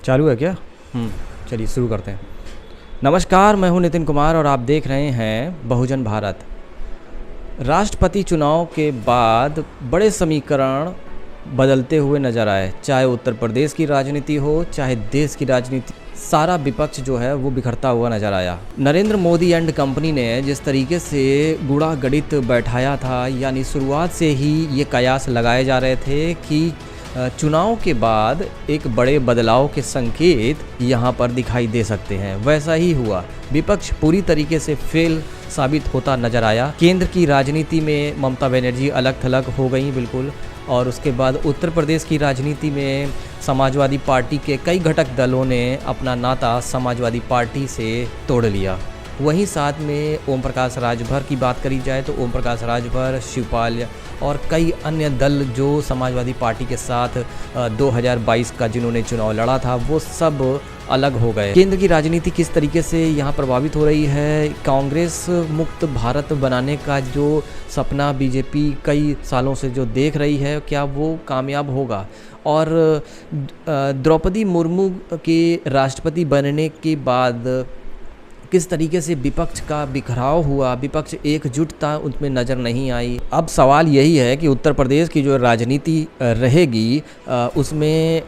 चालू है क्या? चलिए शुरू करते हैं। नमस्कार, मैं हूं नितिन कुमार और आप देख रहे हैं बहुजन भारत। राष्ट्रपति चुनाव के बाद बड़े समीकरण बदलते हुए नज़र आए, चाहे उत्तर प्रदेश की राजनीति हो चाहे देश की राजनीति। सारा विपक्ष जो है वो बिखरता हुआ नज़र आया। नरेंद्र मोदी एंड कंपनी ने जिस तरीके से गुड़ा गणित बैठाया था, यानी शुरुआत से ही ये कयास लगाए जा रहे थे कि चुनाव के बाद एक बड़े बदलाव के संकेत यहाँ पर दिखाई दे सकते हैं, वैसा ही हुआ। विपक्ष पूरी तरीके से फेल साबित होता नजर आया। केंद्र की राजनीति में ममता बनर्जी अलग थलग हो गई बिल्कुल, और उसके बाद उत्तर प्रदेश की राजनीति में समाजवादी पार्टी के कई घटक दलों ने अपना नाता समाजवादी पार्टी से तोड़ लिया। वहीं साथ में ओम प्रकाश राजभर की बात करी जाए तो ओम प्रकाश राजभर, शिवपाल और कई अन्य दल जो समाजवादी पार्टी के साथ 2022 का जिन्होंने चुनाव लड़ा था वो सब अलग हो गए। केंद्र की राजनीति किस तरीके से यहाँ प्रभावित हो रही है? कांग्रेस मुक्त भारत बनाने का जो सपना बीजेपी कई सालों से जो देख रही है, क्या वो कामयाब होगा? और द्रौपदी मुर्मू के राष्ट्रपति बनने के बाद किस तरीके से विपक्ष का बिखराव हुआ, विपक्ष एकजुटता उनमें नज़र नहीं आई। अब सवाल यही है कि उत्तर प्रदेश की जो राजनीति रहेगी उसमें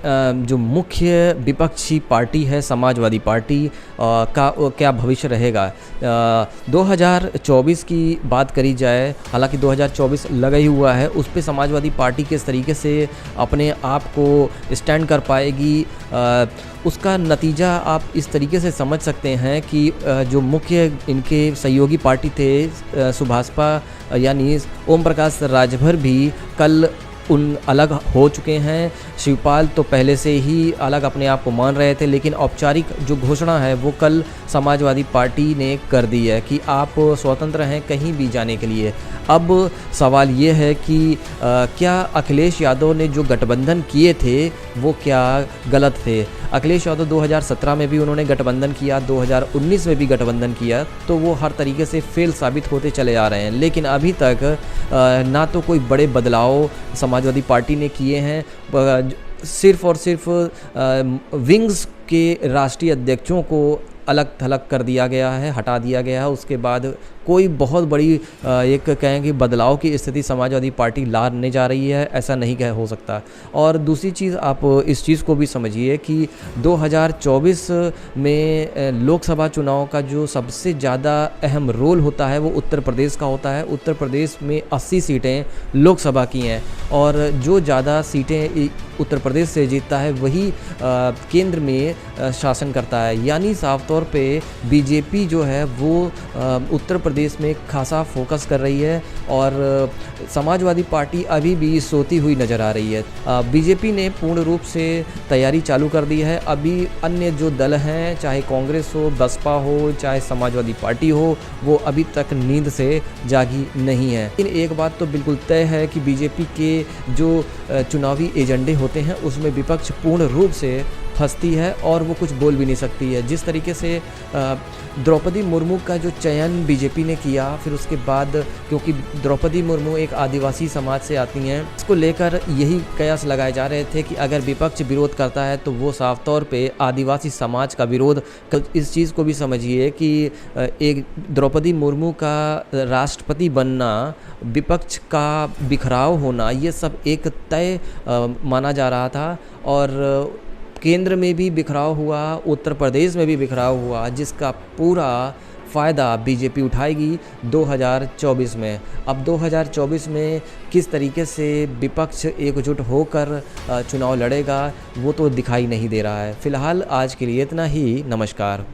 जो मुख्य विपक्षी पार्टी है समाजवादी पार्टी का क्या भविष्य रहेगा। 2024 की बात करी जाए, हालांकि 2024 लगा ही हुआ है, उस पर समाजवादी पार्टी किस तरीके से अपने आप को स्टैंड कर पाएगी, उसका नतीजा आप इस तरीके से समझ सकते हैं कि जो मुख्य इनके सहयोगी पार्टी थे सुभाषपा यानी ओम प्रकाश राजभर भी कल उन अलग हो चुके हैं। शिवपाल तो पहले से ही अलग अपने आप को मान रहे थे, लेकिन औपचारिक जो घोषणा है वो कल समाजवादी पार्टी ने कर दी है कि आप स्वतंत्र हैं कहीं भी जाने के लिए। अब सवाल ये है कि क्या अखिलेश यादव ने जो गठबंधन किए थे वो क्या गलत थे? अखिलेश यादव 2017 में भी उन्होंने गठबंधन किया, 2019 में भी गठबंधन किया, तो वो हर तरीके से फेल साबित होते चले आ रहे हैं। लेकिन अभी तक ना तो कोई बड़े बदलाव समाजवादी पार्टी ने किए हैं, सिर्फ और सिर्फ विंग्स के राष्ट्रीय अध्यक्षों को अलग थलग कर दिया गया है, हटा दिया गया है। उसके बाद कोई बहुत बड़ी एक कहें कि बदलाव की स्थिति समाजवादी पार्टी लाने जा रही है, ऐसा नहीं कह हो सकता। और दूसरी चीज़ आप इस चीज़ को भी समझिए कि 2024 में लोकसभा चुनाव का जो सबसे ज़्यादा अहम रोल होता है वो उत्तर प्रदेश का होता है। उत्तर प्रदेश में 80 सीटें लोकसभा की हैं और जो ज़्यादा सीटें उत्तर प्रदेश से जीतता है वही केंद्र में शासन करता है। यानी साफ तौर पे बीजेपी जो है वो उत्तर प्रदेश में खासा फोकस कर रही है और समाजवादी पार्टी अभी भी सोती हुई नज़र आ रही है। बीजेपी ने पूर्ण रूप से तैयारी चालू कर दी है। अभी अन्य जो दल हैं, चाहे कांग्रेस हो, बसपा हो, चाहे समाजवादी पार्टी हो, वो अभी तक नींद से जागी नहीं है। लेकिन एक बात तो बिल्कुल तय है कि बीजेपी के जो चुनावी एजेंडे होते हैं उसमें विपक्ष पूर्ण रूप से फंसती है और वो कुछ बोल भी नहीं सकती है। जिस तरीके से द्रौपदी मुर्मू का जो चयन बीजेपी ने किया, फिर उसके बाद क्योंकि द्रौपदी मुर्मू एक आदिवासी समाज से आती हैं, इसको लेकर यही कयास लगाए जा रहे थे कि अगर विपक्ष विरोध करता है तो वो साफ तौर पे आदिवासी समाज का विरोध। इस चीज़ को भी समझिए कि एक द्रौपदी मुर्मू का राष्ट्रपति बनना, विपक्ष का बिखराव होना, ये सब एक तय माना जा रहा था। और केंद्र में भी बिखराव हुआ, उत्तर प्रदेश में भी बिखराव हुआ, जिसका पूरा फ़ायदा बीजेपी उठाएगी 2024 में। अब 2024 में किस तरीके से विपक्ष एकजुट होकर चुनाव लड़ेगा वो तो दिखाई नहीं दे रहा है। फ़िलहाल आज के लिए इतना ही। नमस्कार।